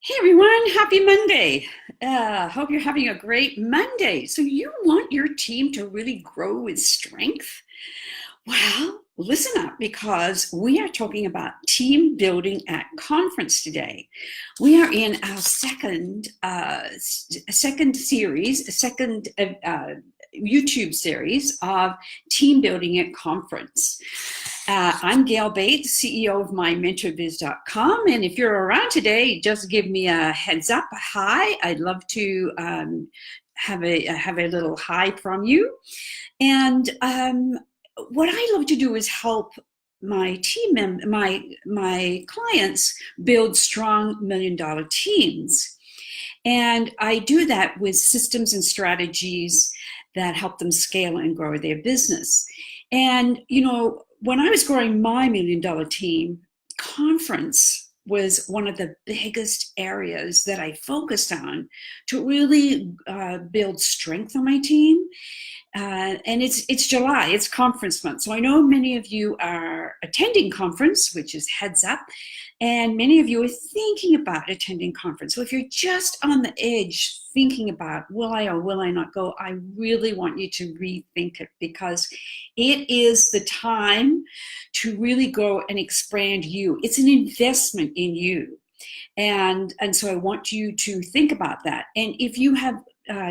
Hey everyone, happy Monday. Hope you're having a great Monday. So, you want your team to really grow with strength? Well, listen up because we are talking about team building at conference today. We are in our second series, second YouTube series of team building at conference. I'm Gale Bates, CEO of mymentorbiz.com, and if you're around today, just give me a heads up, a hi. I'd love to have a little hi from you. And what I love to do is help my my clients build strong $1 million teams. And I do that with systems and strategies that help them scale and grow their business. And, when I was growing my $1 million team, conference was one of the biggest areas that I focused on to really build strength on my team. And it's July, it's conference month. So I know many of you are attending conference, which is heads up, and many of you are thinking about attending conference. So if you're just on the edge thinking about, will I or will I not go, I really want you to rethink it, because it is the time to really go and expand you. It's an investment in you. And so I want you to think about that. And if you have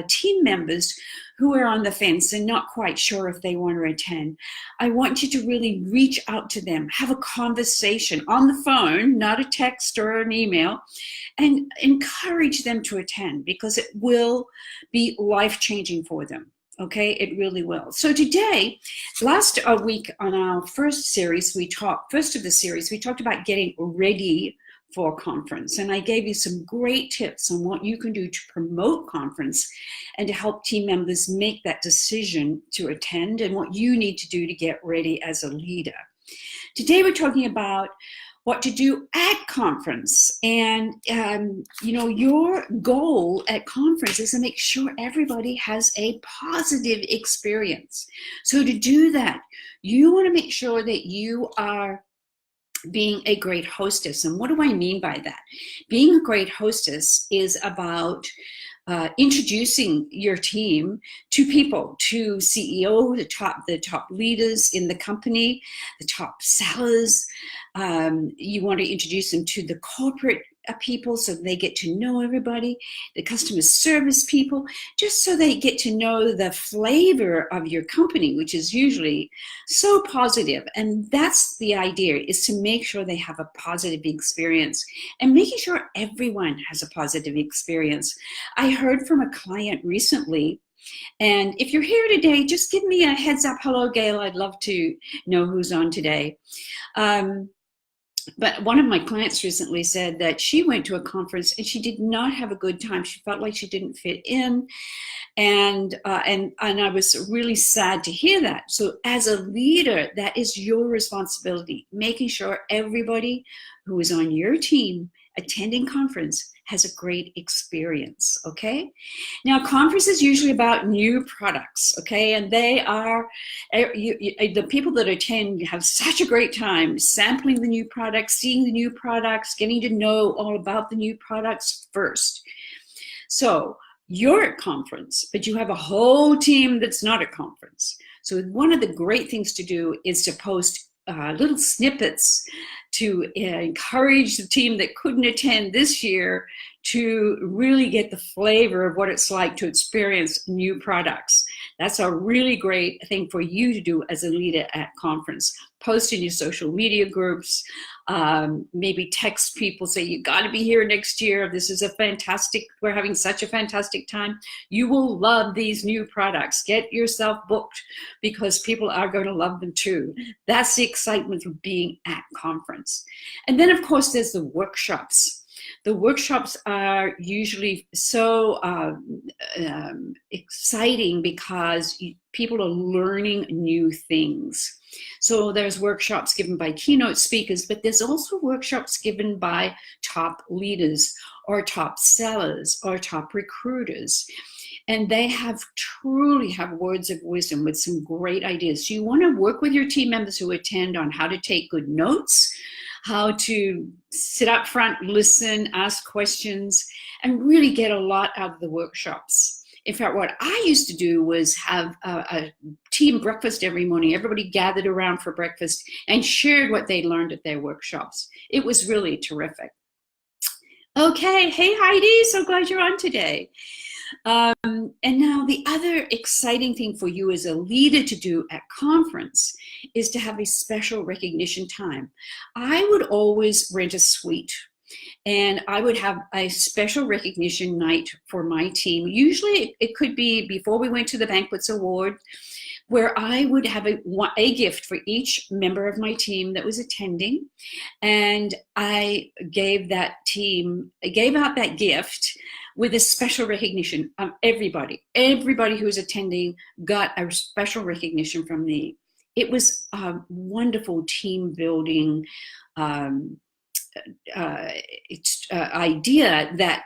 team members who are on the fence and not quite sure if they want to attend, I want you to really reach out to them, have a conversation on the phone, not a text or an email, and encourage them to attend, because it will be life-changing for them. Okay, it really will. So today, last week on our first of the series, we talked about getting ready for conference. And I gave you some great tips on what you can do to promote conference and to help team members make that decision to attend, and what you need to do to get ready as a leader. Today, we're talking about what to do at conference. And, your goal at conference is to make sure everybody has a positive experience. So to do that, you want to make sure that you are being a great hostess. And what do I mean by that? Being a great hostess is about introducing your team to people, to CEO, the top leaders in the company, the top sellers. You want to introduce them to the corporate people so they get to know everybody, the customer service people, just so they get to know the flavor of your company, which is usually so positive. And that's the idea, is to make sure they have a positive experience and making sure everyone has a positive experience. I heard from a client recently, and if you're here today, just give me a heads up. Hello, Gale. I'd love to know who's on today. But one of my clients recently said that she went to a conference and she did not have a good time. She felt like she didn't fit in. And I was really sad to hear that. So as a leader, that is your responsibility, making sure everybody who is on your team attending conference has a great experience, okay? Now, conference is usually about new products, okay? And they are, the people that attend have such a great time sampling the new products, seeing the new products, getting to know all about the new products first. So you're at conference, but you have a whole team that's not at conference. So one of the great things to do is to post little snippets to encourage the team that couldn't attend this year to really get the flavor of what it's like to experience new products. That's a really great thing for you to do as a leader at conference. Post in your social media groups, maybe text people, say, you got to be here next year. This is we're having such a fantastic time. You will love these new products. Get yourself booked, because people are going to love them too. That's the excitement of being at conference. And then, of course, there's the workshops. The workshops are usually so exciting because people are learning new things. So there's workshops given by keynote speakers, but there's also workshops given by top leaders or top sellers or top recruiters. And they truly have words of wisdom with some great ideas. So you want to work with your team members who attend on how to take good notes, how to sit up front, listen, ask questions, and really get a lot out of the workshops. In fact, what I used to do was have a team breakfast every morning. Everybody gathered around for breakfast and shared what they learned at their workshops. It was really terrific. Okay, hey Heidi, so glad you're on today. And now the other exciting thing for you as a leader to do at conference is to have a special recognition time. I would always rent a suite, and I would have a special recognition night for my team. Usually it could be before we went to the Banquets Award, where I would have a gift for each member of my team that was attending. And I gave out that gift with a special recognition of everybody. Everybody who was attending got a special recognition from me. It was a wonderful team building idea that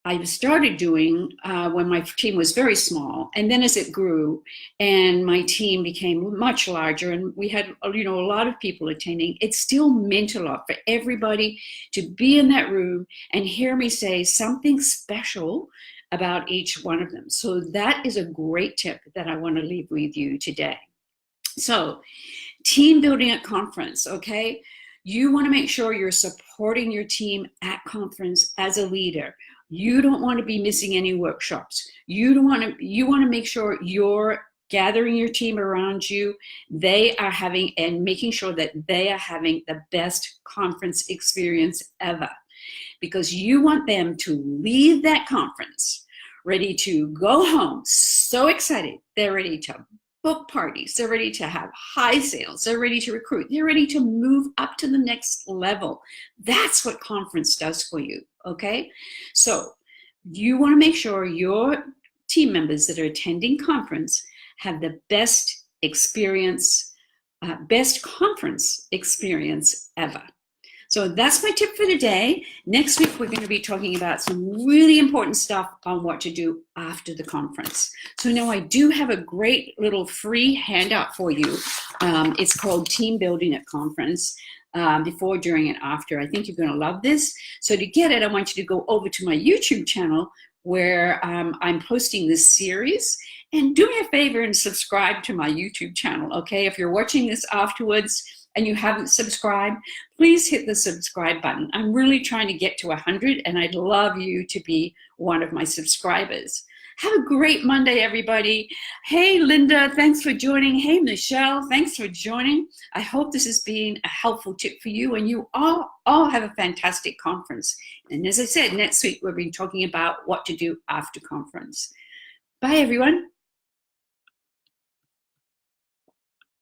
I started doing when my team was very small, and then as it grew and my team became much larger and we had a lot of people attending, it still meant a lot for everybody to be in that room and hear me say something special about each one of them. So that is a great tip that I want to leave with you today. So team building at conference, okay? You want to make sure you're supporting your team at conference as a leader. You don't want to be missing any workshops. You want to make sure you're gathering your team around you. They are having and making sure that they are having the best conference experience ever, because you want them to leave that conference ready to go home, so excited. They're ready to book parties. They're ready to have high sales. They're ready to recruit. They're ready to move up to the next level. That's what conference does for you, okay? So you want to make sure your team members that are attending conference have the best experience, best conference experience ever. So that's my tip for today. Next week, we're going to be talking about some really important stuff on what to do after the conference. So now I do have a great little free handout for you. It's called Team Building at Conference, before, during, and after. I think you're going to love this. So to get it, I want you to go over to my YouTube channel where I'm posting this series. And do me a favor and subscribe to my YouTube channel, okay? If you're watching this afterwards and you haven't subscribed, please hit the subscribe button. I'm really trying to get to 100, and I'd love you to be one of my subscribers. Have a great Monday, everybody. Hey, Linda, thanks for joining. Hey, Michelle, thanks for joining. I hope this has been a helpful tip for you, and you all have a fantastic conference. And as I said, next week we'll be talking about what to do after conference. Bye, everyone.